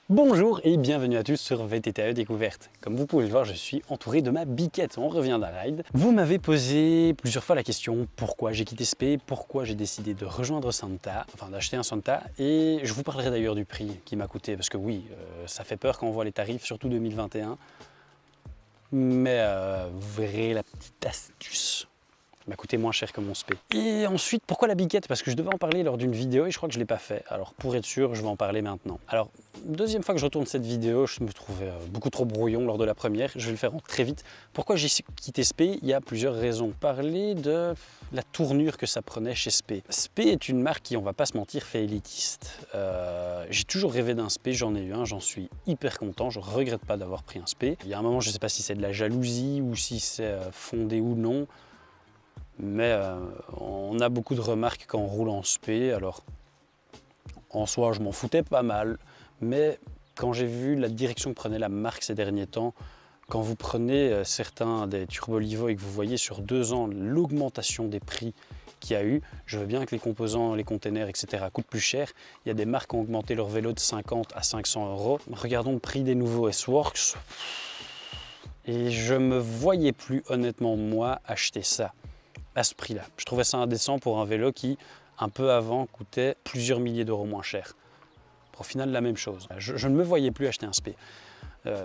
Bonjour et bienvenue à tous sur VTTAE Découverte. Comme vous pouvez le voir, je suis entouré de ma biquette. On revient d'un ride. Vous m'avez posé plusieurs fois la question pourquoi j'ai quitté SP, pourquoi j'ai décidé de rejoindre Santa, enfin d'acheter un Santa, et je vous parlerai d'ailleurs du prix qui m'a coûté, parce que oui, ça fait peur quand on voit les tarifs, surtout 2021. Mais vous verrez la petite astuce. Ça m'a coûté moins cher que mon SP. Et ensuite, pourquoi la biquette? Parce que je devais en parler lors d'une vidéo et je crois que je ne l'ai pas fait. Alors pour être sûr, je vais en parler maintenant. Alors, deuxième fois que je retourne cette vidéo, je me trouvais beaucoup trop brouillon lors de la première. Je vais le faire très vite. Pourquoi j'ai quitté SP? Il y a plusieurs raisons. Parler de la tournure que ça prenait chez SP. SP est une marque qui, on va pas se mentir, fait élitiste. J'ai toujours rêvé d'un SP, j'en ai eu un, j'en suis hyper content. Je regrette pas d'avoir pris un SP. Il y a un moment, je ne sais pas si c'est de la jalousie ou si c'est fondé ou non. Mais on a beaucoup de remarques quand on roule en SP, alors en soi je m'en foutais pas mal, mais quand j'ai vu la direction que prenait la marque ces derniers temps, quand vous prenez certains des Turbolivo et que vous voyez sur 2 ans l'augmentation des prix qu'il y a eu, je veux bien que les composants, les containers, etc. coûtent plus cher. Il y a des marques qui ont augmenté leur vélo de 50 à 500 €. Regardons le prix des nouveaux S-Works. Et je me voyais plus honnêtement moi acheter ça à ce prix-là. Je trouvais ça indécent pour un vélo qui, un peu avant, coûtait plusieurs milliers d'euros moins cher. Au final, la même chose. Je ne me voyais plus acheter un SP.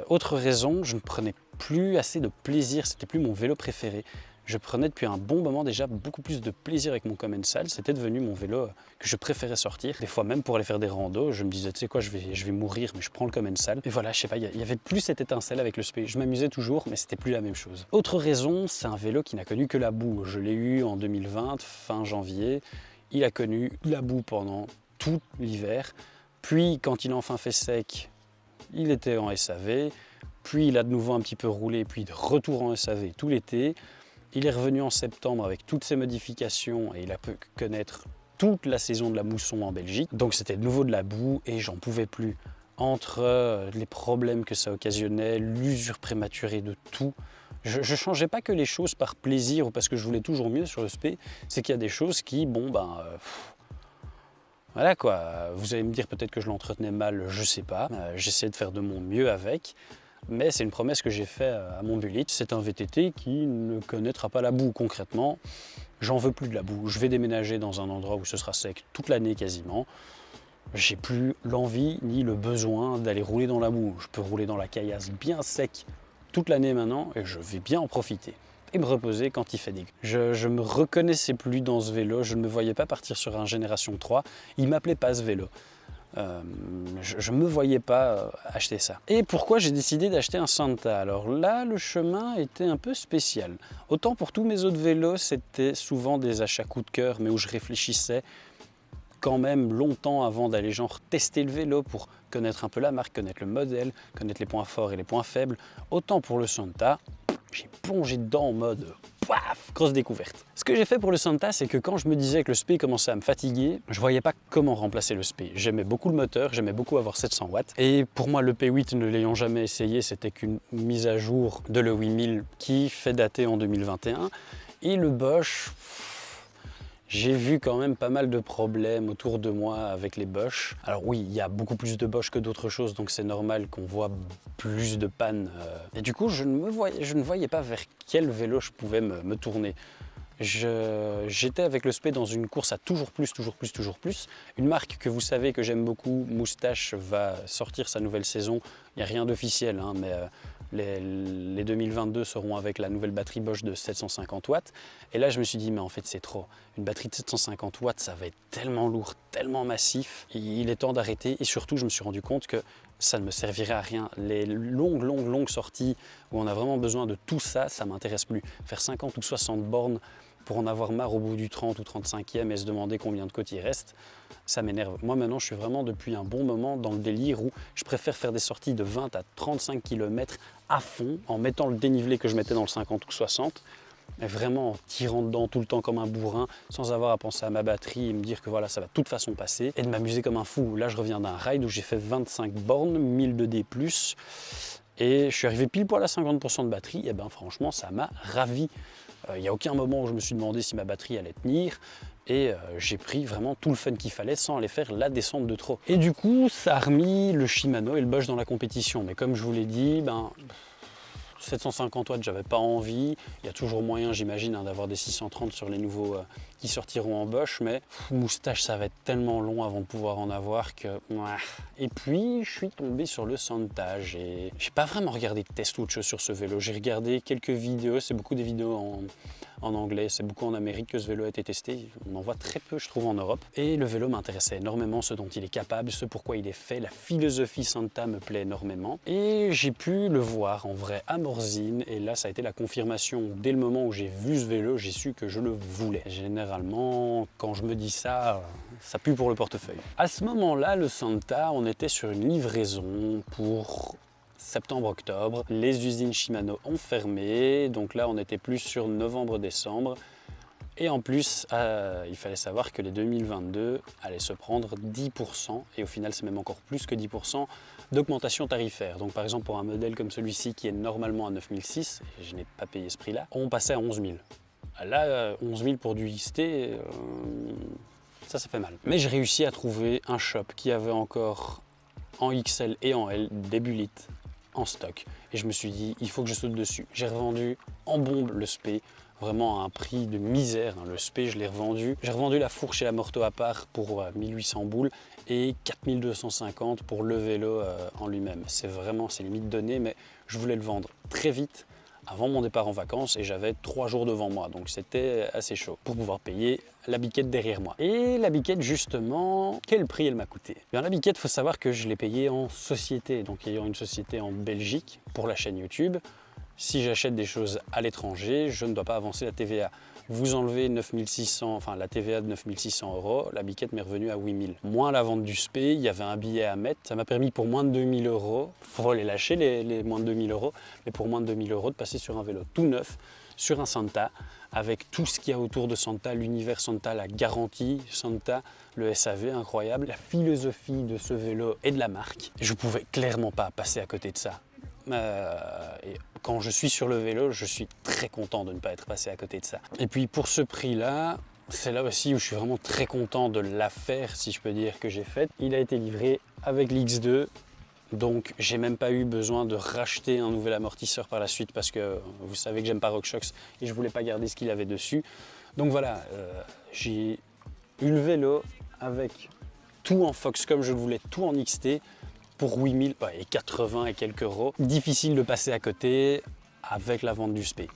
Autre raison, je ne prenais plus assez de plaisir, c'était plus mon vélo préféré. Je prenais depuis un bon moment déjà beaucoup plus de plaisir avec mon Commencal. C'était devenu mon vélo que je préférais sortir. Des fois même pour aller faire des randos, je me disais, tu sais quoi, je vais mourir, mais je prends le Commencal. Et voilà, je sais pas, il y avait plus cette étincelle avec le SP. Je m'amusais toujours, mais c'était plus la même chose. Autre raison, c'est un vélo qui n'a connu que la boue. Je l'ai eu en 2020, fin janvier. Il a connu la boue pendant tout l'hiver. Puis, quand il a enfin fait sec, il était en SAV. Puis, il a de nouveau un petit peu roulé, puis de retour en SAV tout l'été. Il est revenu en septembre avec toutes ses modifications et il a pu connaître toute la saison de la mousson en Belgique. Donc c'était de nouveau de la boue et j'en pouvais plus. Entre les problèmes que ça occasionnait, l'usure prématurée de tout, je ne changeais pas que les choses par plaisir ou parce que je voulais toujours mieux sur le SP, c'est qu'il y a des choses qui, voilà quoi, vous allez me dire peut-être que je l'entretenais mal, je sais pas. J'essaie de faire de mon mieux avec. Mais c'est une promesse que j'ai faite à mon Bullitt. C'est un VTT qui ne connaîtra pas la boue concrètement. J'en veux plus de la boue. Je vais déménager dans un endroit où ce sera sec toute l'année quasiment. J'ai plus l'envie ni le besoin d'aller rouler dans la boue. Je peux rouler dans la caillasse bien sec toute l'année maintenant et je vais bien en profiter. Et me reposer quand il fait dégueu. Je me reconnaissais plus dans ce vélo. Je ne me voyais pas partir sur un Génération 3. Il m'appelait pas ce vélo. Je ne me voyais pas acheter ça. Et pourquoi j'ai décidé d'acheter un Santa? Alors là, le chemin était un peu spécial. Autant pour tous mes autres vélos, c'était souvent des achats coup de cœur, mais où je réfléchissais quand même longtemps avant d'aller genre tester le vélo pour connaître un peu la marque, connaître le modèle, connaître les points forts et les points faibles. Autant pour le Santa, j'ai plongé dedans en mode paf, grosse découverte. Ce que j'ai fait pour le Santa, c'est que quand je me disais que le SP commençait à me fatiguer, je voyais pas comment remplacer le SP. J'aimais beaucoup le moteur, j'aimais beaucoup avoir 700 watts. Et pour moi, le P8, ne l'ayant jamais essayé, c'était qu'une mise à jour de le 8000 qui fait dater en 2021. Et le Bosch, j'ai vu quand même pas mal de problèmes autour de moi avec les Bosch. Alors oui, il y a beaucoup plus de Bosch que d'autres choses, donc c'est normal qu'on voit plus de pannes. Et du coup, je ne voyais pas vers quel vélo je pouvais me tourner. J'étais avec le SP dans une course à toujours plus. Une marque que vous savez que j'aime beaucoup, Moustache, va sortir sa nouvelle saison. Il n'y a rien d'officiel, hein, mais les 2022 seront avec la nouvelle batterie Bosch de 750 watts. Et là, je me suis dit, mais en fait, c'est trop. Une batterie de 750 watts, ça va être tellement lourd, tellement massif. Il est temps d'arrêter. Et surtout, je me suis rendu compte que ça ne me servirait à rien. Les longues sorties où on a vraiment besoin de tout ça, ça ne m'intéresse plus. Faire 50 ou 60 bornes pour en avoir marre au bout du 30 ou 35e et se demander combien de côtes il reste, ça m'énerve. Moi maintenant, je suis vraiment depuis un bon moment dans le délire où je préfère faire des sorties de 20 à 35 km à fond, en mettant le dénivelé que je mettais dans le 50 ou 60, mais vraiment en tirant dedans tout le temps comme un bourrin, sans avoir à penser à ma batterie et me dire que voilà, ça va de toute façon passer, et de m'amuser comme un fou. Là, je reviens d'un ride où j'ai fait 25 bornes, 1000 de D+, et je suis arrivé pile poil à 50% de batterie, et ben franchement, ça m'a ravi. Il n'y a aucun moment où je me suis demandé si ma batterie allait tenir. et j'ai pris vraiment tout le fun qu'il fallait sans aller faire la descente de trop. Et du coup, ça a remis le Shimano et le Bosch dans la compétition. Mais comme je vous l'ai dit, 750 watts, j'avais pas envie. Il y a toujours moyen, j'imagine, d'avoir des 630 sur les nouveaux qui sortiront en Bosch, mais moustache, ça va être tellement long avant de pouvoir en avoir que... Et puis, je suis tombé sur le Santa. J'ai pas vraiment regardé de test ou autre chose sur ce vélo. J'ai regardé quelques vidéos, c'est beaucoup des vidéos en anglais, c'est beaucoup en Amérique que ce vélo a été testé. On en voit très peu, je trouve, en Europe. Et le vélo m'intéressait énormément, ce dont il est capable, ce pourquoi il est fait. La philosophie Santa me plaît énormément. Et j'ai pu le voir en vrai à Morzine. Et là, ça a été la confirmation. Dès le moment où j'ai vu ce vélo, j'ai su que je le voulais. Généralement, quand je me dis ça, ça pue pour le portefeuille. À ce moment-là, le Santa, on était sur une livraison pour... septembre-octobre, les usines Shimano ont fermé, donc là on était plus sur novembre-décembre. Et en plus, il fallait savoir que les 2022 allaient se prendre 10%, et au final c'est même encore plus que 10% d'augmentation tarifaire. Donc par exemple pour un modèle comme celui-ci qui est normalement à 9006, et je n'ai pas payé ce prix-là, on passait à 11 000. Là, 11 000 pour du XT, ça fait mal. Mais j'ai réussi à trouver un shop qui avait encore en XL et en L des Bullitt en stock, et je me suis dit il faut que je saute dessus. J'ai revendu en bombe le Spé, vraiment à un prix de misère, le Spé je l'ai revendu. J'ai revendu la fourche et la morteau à part pour 1800 boules et 4250 pour le vélo en lui-même. C'est limite donné, mais je voulais le vendre très vite avant mon départ en vacances et j'avais 3 jours devant moi, donc c'était assez chaud pour pouvoir payer la biquette derrière moi. Et la biquette justement, quel prix elle m'a coûté? Bien, la biquette, il faut savoir que je l'ai payée en société, donc ayant une société en Belgique pour la chaîne YouTube. Si j'achète des choses à l'étranger, je ne dois pas avancer la TVA. Vous enlevez 9600, enfin la TVA de 9600 €, la biquette m'est revenue à 8000. Moins la vente du Spé, il y avait un billet à mettre, ça m'a permis pour moins de 2000 €, il faut les lâcher les moins de 2000 €, mais pour moins de 2000 € de passer sur un vélo tout neuf, sur un Santa, avec tout ce qu'il y a autour de Santa, l'univers Santa, la garantie Santa, le SAV incroyable, la philosophie de ce vélo et de la marque. Je ne pouvais clairement pas passer à côté de ça. Et quand je suis sur le vélo, je suis très content de ne pas être passé à côté de ça. Et puis pour ce prix-là, c'est là aussi où je suis vraiment très content de l'affaire, si je peux dire, que j'ai faite. Il a été livré avec l'X2, donc j'ai même pas eu besoin de racheter un nouvel amortisseur par la suite parce que vous savez que j'aime pas RockShox et je voulais pas garder ce qu'il avait dessus. Donc voilà, j'ai eu le vélo avec tout en Fox comme je le voulais, tout en XT, pour 8000 et 80 et quelques euros. Difficile de passer à côté avec la vente du Spé.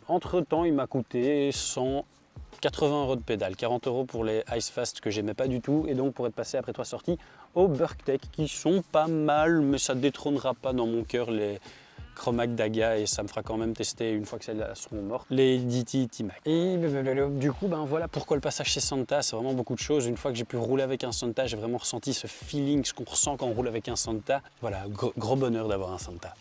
Entre temps, il m'a coûté 180 € de pédale, 40 € pour les Icefast que j'aimais pas du tout, et donc pour être passé après 3 sorties aux Burktech qui sont pas mal, mais ça détrônera pas dans mon cœur les Chromac Daga, et ça me fera quand même tester une fois que celles-là seront mortes, les DT T-Mac. Et du coup, voilà pourquoi le passage chez Santa, c'est vraiment beaucoup de choses. Une fois que j'ai pu rouler avec un Santa, j'ai vraiment ressenti ce feeling, ce qu'on ressent quand on roule avec un Santa. Voilà, gros bonheur d'avoir un Santa.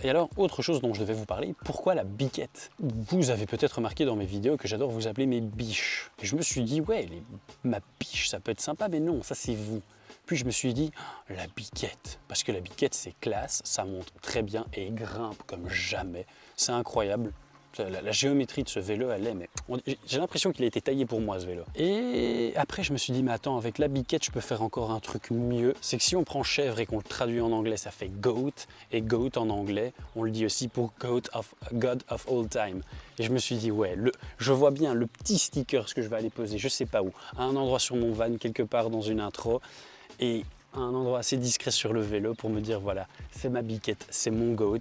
Et alors, autre chose dont je devais vous parler, pourquoi la biquette? Vous avez peut-être remarqué dans mes vidéos que j'adore vous appeler mes biches. Et je me suis dit, ouais, ma biche, ça peut être sympa, mais non, ça c'est vous. Puis je me suis dit, la biquette, parce que la biquette c'est classe, ça monte très bien et grimpe comme jamais. C'est incroyable. La géométrie de ce vélo, elle est, mais j'ai l'impression qu'il a été taillé pour moi ce vélo. Et après je me suis dit, mais attends, avec la biquette je peux faire encore un truc mieux. C'est que si on prend chèvre et qu'on le traduit en anglais, ça fait goat, et goat en anglais, on le dit aussi pour God of all time. Et je me suis dit, ouais, je vois bien le petit sticker, ce que je vais aller poser, je sais pas où, à un endroit sur mon van, quelque part dans une intro, et à un endroit assez discret sur le vélo pour me dire, voilà, c'est ma biquette, c'est mon goat.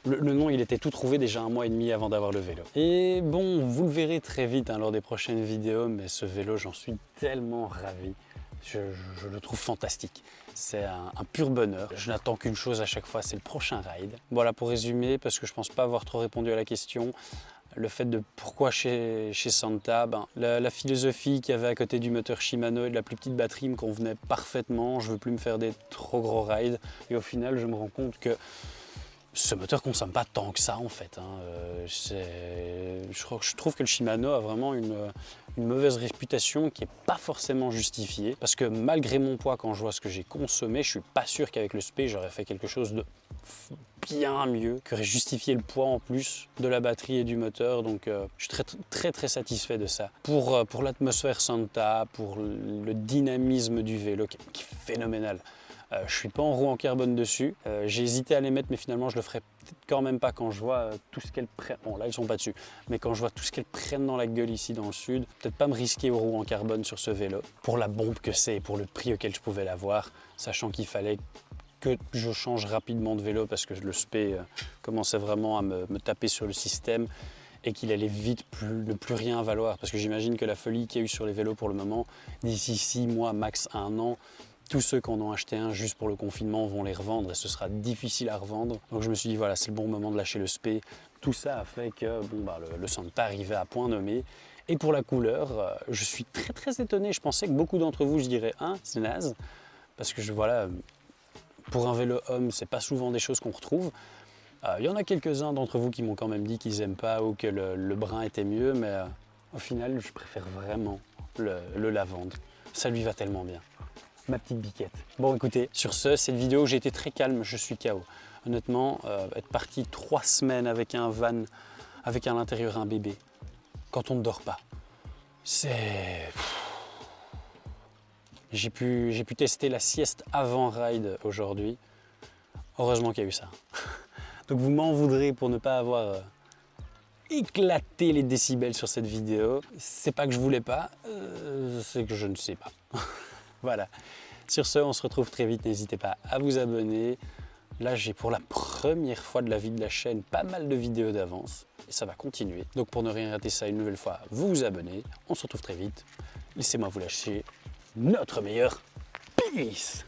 Le nom, il était tout trouvé déjà 1 mois et demi avant d'avoir le vélo. Et bon, vous le verrez très vite lors des prochaines vidéos, mais ce vélo, j'en suis tellement ravi. Je le trouve fantastique. C'est un pur bonheur. Je n'attends qu'une chose à chaque fois, c'est le prochain ride. Voilà, pour résumer, parce que je pense pas avoir trop répondu à la question, le fait de pourquoi chez Santa, la philosophie qu'il y avait à côté du moteur Shimano et de la plus petite batterie me convenait parfaitement. Je veux plus me faire des trop gros rides. Et au final, je me rends compte que ce moteur ne consomme pas tant que ça en fait. Je trouve que le Shimano a vraiment une mauvaise réputation qui n'est pas forcément justifiée. Parce que malgré mon poids, quand je vois ce que j'ai consommé, je ne suis pas sûr qu'avec le Spé, j'aurais fait quelque chose de bien mieux, qui aurait justifié le poids en plus de la batterie et du moteur. Donc je suis très satisfait de ça. Pour l'atmosphère Santa, pour le dynamisme du vélo qui est phénoménal. Je ne suis pas en roue en carbone dessus. J'ai hésité à les mettre, mais finalement je le ferai peut-être quand même pas quand je vois tout ce qu'elles prennent. Bon, là, elles sont pas dessus, mais quand je vois tout ce qu'elles prennent dans la gueule ici dans le sud, peut-être pas me risquer aux roues en carbone sur ce vélo. Pour la bombe que c'est, pour le prix auquel je pouvais l'avoir, sachant qu'il fallait que je change rapidement de vélo parce que le spé commençait vraiment à me taper sur le système et qu'il allait vite ne plus rien valoir. Parce que j'imagine que la folie qu'il y a eu sur les vélos pour le moment, d'ici 6 mois, max 1 an, tous ceux qui en ont acheté un juste pour le confinement vont les revendre et ce sera difficile à revendre. Donc je me suis dit voilà, c'est le bon moment de lâcher le spé. Tout ça a fait que le Santa arrivait à point nommé. Et pour la couleur, je suis très étonné. Je pensais que beaucoup d'entre vous, je dirais, c'est naze. Parce que voilà, pour un vélo homme, c'est pas souvent des choses qu'on retrouve. Il y en a quelques-uns d'entre vous qui m'ont quand même dit qu'ils n'aiment pas ou que le brun était mieux, mais au final, je préfère vraiment le lavande. Ça lui va tellement bien. Ma petite biquette. Bon écoutez, sur ce, cette vidéo, j'ai été très calme, je suis KO. Honnêtement, être parti 3 semaines avec un van, avec à l'intérieur un bébé, quand on ne dort pas, c'est... J'ai pu tester la sieste avant ride aujourd'hui. Heureusement qu'il y a eu ça. Donc vous m'en voudrez pour ne pas avoir éclaté les décibels sur cette vidéo. C'est pas que je voulais pas, c'est que je ne sais pas. Voilà. Sur ce, on se retrouve très vite. N'hésitez pas à vous abonner. Là, j'ai pour la première fois de la vie de la chaîne pas mal de vidéos d'avance. Et ça va continuer. Donc pour ne rien rater ça une nouvelle fois, vous vous abonnez. On se retrouve très vite. Laissez-moi vous lâcher notre meilleur peace.